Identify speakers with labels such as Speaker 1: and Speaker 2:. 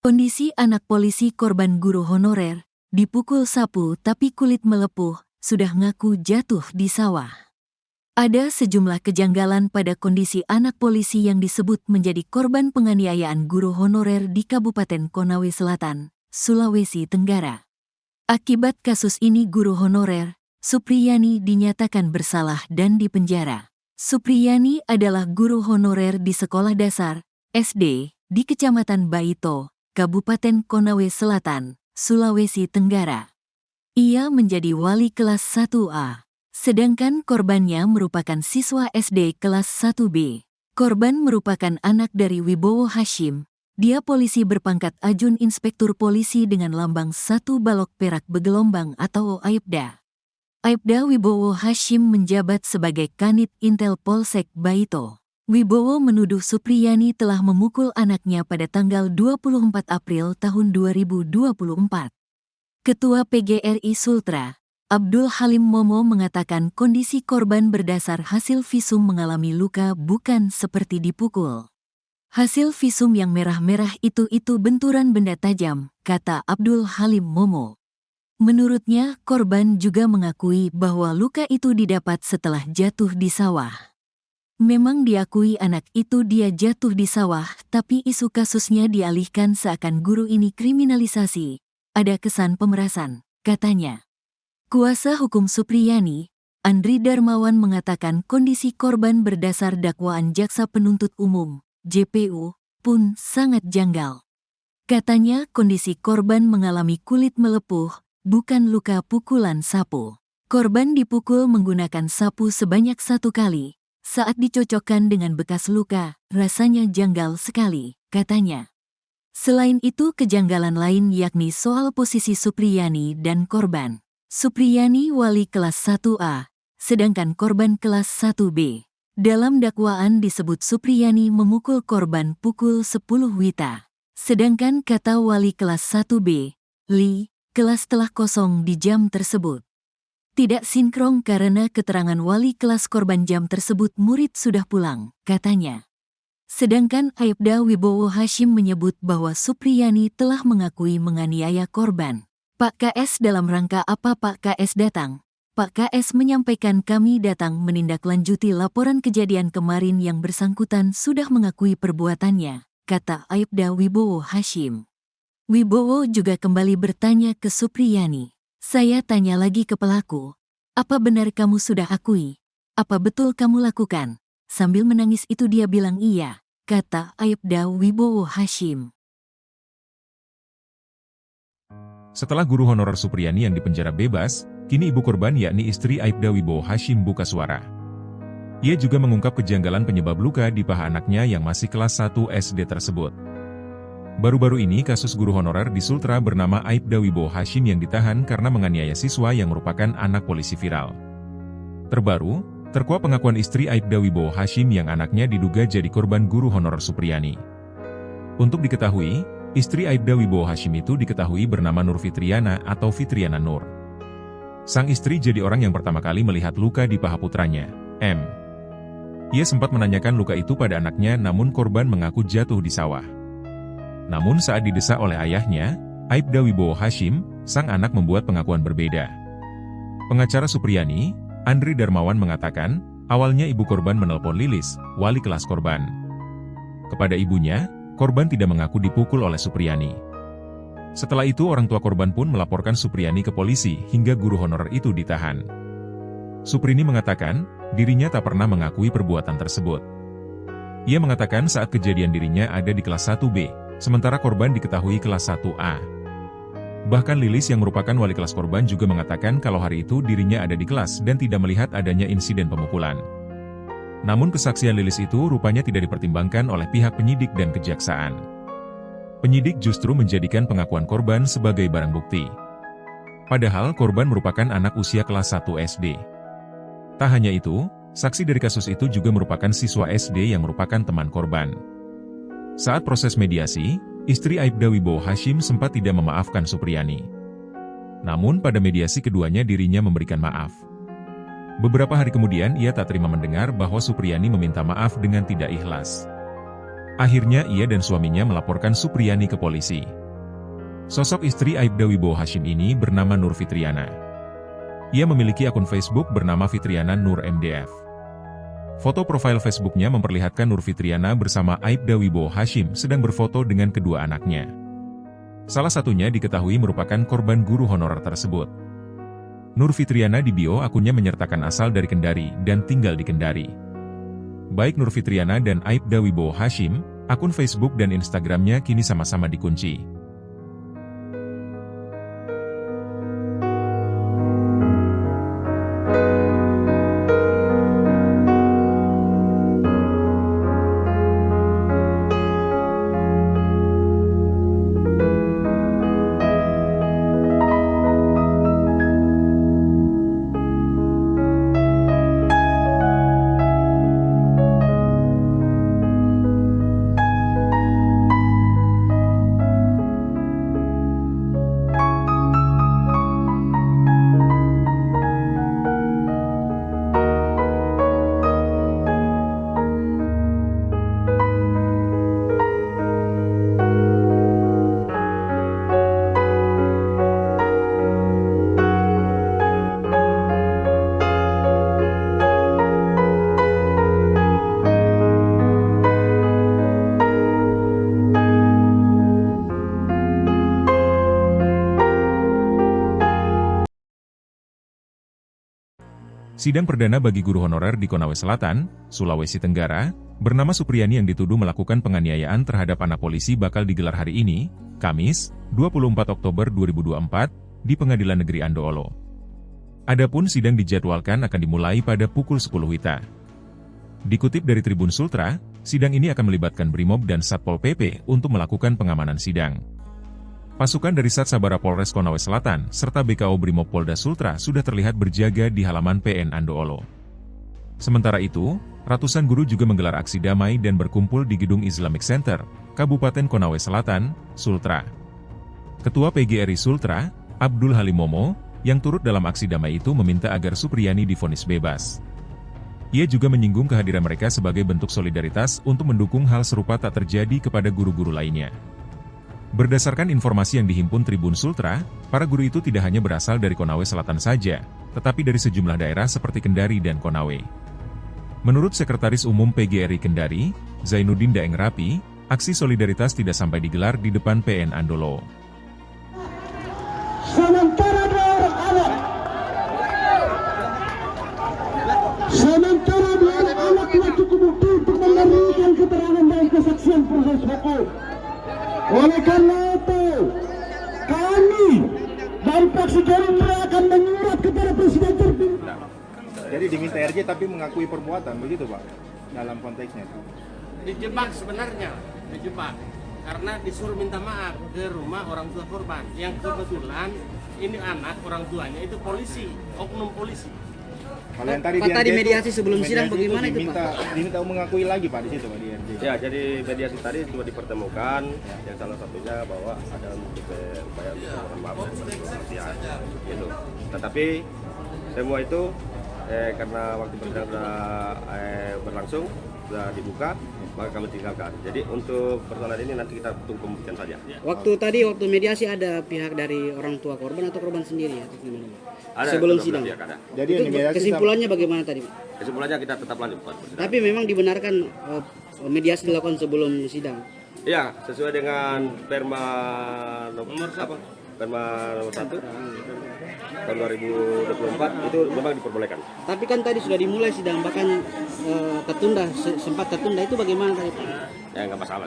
Speaker 1: Kondisi anak polisi korban guru honorer, dipukul sapu tapi kulit melepuh, sudah ngaku jatuh di sawah. Ada sejumlah kejanggalan pada kondisi anak polisi yang disebut menjadi korban penganiayaan guru honorer di Kabupaten Konawe Selatan, Sulawesi Tenggara. Akibat kasus ini guru honorer, Supriyani dinyatakan bersalah dan dipenjara. Supriyani adalah guru honorer di sekolah dasar, SD, di Kecamatan Baito, Kabupaten Konawe Selatan, Sulawesi Tenggara. Ia menjadi wali kelas 1A, sedangkan korbannya merupakan siswa SD kelas 1B. Korban merupakan anak dari Wibowo Hashim. Dia polisi berpangkat Ajun Inspektur Polisi dengan lambang 1 balok perak bergelombang atau Aibda. Aibda Wibowo Hashim menjabat sebagai Kanit Intel Polsek Baito. Wibowo menuduh Supriyani telah memukul anaknya pada tanggal 24 April tahun 2024. Ketua PGRI Sultra, Abdul Halim Momo mengatakan kondisi korban berdasar hasil visum mengalami luka bukan seperti dipukul. Hasil visum yang merah-merah itu benturan benda tajam, kata Abdul Halim Momo. Menurutnya, korban juga mengakui bahwa luka itu didapat setelah jatuh di sawah. Memang diakui anak itu dia jatuh di sawah, tapi isu kasusnya dialihkan seakan guru ini kriminalisasi. Ada kesan pemerasan, katanya. Kuasa hukum Supriyani, Andri Darmawan mengatakan kondisi korban berdasar dakwaan Jaksa Penuntut Umum, JPU, pun sangat janggal. Katanya kondisi korban mengalami kulit melepuh, bukan luka pukulan sapu. Korban dipukul menggunakan sapu sebanyak 1 kali. Saat dicocokkan dengan bekas luka, rasanya janggal sekali, katanya. Selain itu kejanggalan lain yakni soal posisi Supriyani dan korban. Supriyani wali kelas 1A, sedangkan korban kelas 1B. Dalam dakwaan disebut Supriyani memukul korban pukul 10 wita. Sedangkan kata wali kelas 1B, Li, kelas telah kosong di jam tersebut. Tidak sinkron karena keterangan wali kelas korban jam tersebut murid sudah pulang, katanya. Sedangkan Aibda Wibowo Hashim menyebut bahwa Supriyani telah mengakui menganiaya korban. Pak KS dalam rangka apa Pak KS datang? Pak KS menyampaikan kami datang menindaklanjuti laporan kejadian kemarin yang bersangkutan sudah mengakui perbuatannya, kata Aibda Wibowo Hashim. Wibowo juga kembali bertanya ke Supriyani. Saya tanya lagi ke pelaku, apa benar kamu sudah akui? Apa betul kamu lakukan? Sambil menangis itu dia bilang iya, kata Aibda Wibowo Hashim.
Speaker 2: Setelah guru honorer Supriyani yang dipenjara bebas, kini ibu korban yakni istri Aibda Wibowo Hashim buka suara. Ia juga mengungkap kejanggalan penyebab luka di paha anaknya yang masih kelas 1 SD tersebut. Baru-baru ini kasus guru honorer di Sultra bernama Aibda Wibowo Hashim yang ditahan karena menganiaya siswa yang merupakan anak polisi viral. Terbaru, terkuak pengakuan istri Aibda Wibowo Hashim yang anaknya diduga jadi korban guru honorer Supriyani. Untuk diketahui, istri Aibda Wibowo Hashim itu diketahui bernama Nur Fitriana atau Fitriana Nur. Sang istri jadi orang yang pertama kali melihat luka di paha putranya, M. Ia sempat menanyakan luka itu pada anaknya namun korban mengaku jatuh di sawah. Namun saat didesak oleh ayahnya, Aibda Wibowo Hashim, sang anak membuat pengakuan berbeda. Pengacara Supriyani, Andri Darmawan mengatakan, awalnya ibu korban menelpon Lilis, wali kelas korban. Kepada ibunya, korban tidak mengaku dipukul oleh Supriyani. Setelah itu orang tua korban pun melaporkan Supriyani ke polisi hingga guru honorer itu ditahan. Suprini mengatakan, dirinya tak pernah mengakui perbuatan tersebut. Ia mengatakan saat kejadian dirinya ada di kelas 1B. Sementara korban diketahui kelas 1A. Bahkan Lilis yang merupakan wali kelas korban juga mengatakan kalau hari itu dirinya ada di kelas dan tidak melihat adanya insiden pemukulan. Namun kesaksian Lilis itu rupanya tidak dipertimbangkan oleh pihak penyidik dan kejaksaan. Penyidik justru menjadikan pengakuan korban sebagai barang bukti. Padahal korban merupakan anak usia kelas 1 SD. Tak hanya itu, saksi dari kasus itu juga merupakan siswa SD yang merupakan teman korban. Saat proses mediasi, istri Aibda Wibowo Hashim sempat tidak memaafkan Supriyani. Namun pada mediasi keduanya dirinya memberikan maaf. Beberapa hari kemudian ia tak terima mendengar bahwa Supriyani meminta maaf dengan tidak ikhlas. Akhirnya ia dan suaminya melaporkan Supriyani ke polisi. Sosok istri Aibda Wibowo Hashim ini bernama Nur Fitriana. Ia memiliki akun Facebook bernama Fitriana Nur MDF. Foto profil Facebooknya memperlihatkan Nur Fitriana bersama Aibda Wibowo Hashim sedang berfoto dengan kedua anaknya. Salah satunya diketahui merupakan korban guru honorer tersebut. Nur Fitriana di bio akunnya menyertakan asal dari Kendari dan tinggal di Kendari. Baik Nur Fitriana dan Aibda Wibowo Hashim, akun Facebook dan Instagramnya kini sama-sama dikunci. Sidang perdana bagi guru honorer di Konawe Selatan, Sulawesi Tenggara, bernama Supriyani yang dituduh melakukan penganiayaan terhadap anak polisi bakal digelar hari ini, Kamis, 24 Oktober 2024, di Pengadilan Negeri Andoolo. Adapun sidang dijadwalkan akan dimulai pada pukul 10 WITA. Dikutip dari Tribun Sultra, sidang ini akan melibatkan Brimob dan Satpol PP untuk melakukan pengamanan sidang. Pasukan dari Sat Sabara Polres Konawe Selatan serta BKO Brimob Polda Sultra sudah terlihat berjaga di halaman PN Andoolo. Sementara itu, ratusan guru juga menggelar aksi damai dan berkumpul di Gedung Islamic Center, Kabupaten Konawe Selatan, Sultra. Ketua PGRI Sultra, Abdul Halimomo, yang turut dalam aksi damai itu meminta agar Supriyani divonis bebas. Ia juga menyinggung kehadiran mereka sebagai bentuk solidaritas untuk mendukung hal serupa tak terjadi kepada guru-guru lainnya. Berdasarkan informasi yang dihimpun Tribun Sultra, para guru itu tidak hanya berasal dari Konawe Selatan saja, tetapi dari sejumlah daerah seperti Kendari dan Konawe. Menurut Sekretaris Umum PGRI Kendari, Zainuddin Daeng Rapi, aksi solidaritas tidak sampai digelar di depan PN Andoolo.
Speaker 3: Sementara dua orang anak tidak cukup bukti untuk memberikan keterangan dan kesaksian proses hukum. Oleh karena itu, kami dari fraksi Gerindra akan menyurat kepada Presiden terpilih.
Speaker 4: Jadi diminta RJ tapi mengakui perbuatan, begitu Pak? Dalam konteksnya.
Speaker 5: Dijebak sebenarnya, dijebak. Karena disuruh minta maaf ke rumah orang tua korban. Yang kebetulan ini anak orang tuanya itu polisi, oknum polisi.
Speaker 4: Kalau yang tadi
Speaker 6: Pak, tadi mediasi sebelum sidang bagaimana itu Pak?
Speaker 4: Diminta mengakui lagi Pak di situ Pak di RJ.
Speaker 7: Ya, jadi mediasi tadi cuma dipertemukan, yang salah satunya bahwa ada upaya untuk mohon maaf dan gitu. Tetapi semua itu karena waktu persidangan sudah berlangsung, sudah dibuka, maka kami tinggalkan. Jadi untuk persoalan ini nanti kita tunggu pembuktian saja.
Speaker 6: Waktu mediasi ada pihak dari orang tua korban atau korban sendiri ya?
Speaker 7: Ada
Speaker 6: sebelum
Speaker 7: kedua
Speaker 6: sidang.
Speaker 7: belah pihak ada.
Speaker 4: Jadi
Speaker 6: Itu
Speaker 4: ini mediasi
Speaker 6: kesimpulannya bagaimana tadi?
Speaker 7: Kesimpulannya kita tetap lanjut Pak, persidangan.
Speaker 6: Tapi memang dibenarkan mediasi dilakukan sebelum sidang.
Speaker 7: Iya, sesuai dengan Perma nomor apa? Perma nomor 1 tahun 2024 itu memang diperbolehkan.
Speaker 6: Tapi kan tadi sudah dimulai sidang, bahkan tertunda, sempat tertunda, itu bagaimana tadi Pak?
Speaker 7: Ya nggak masalah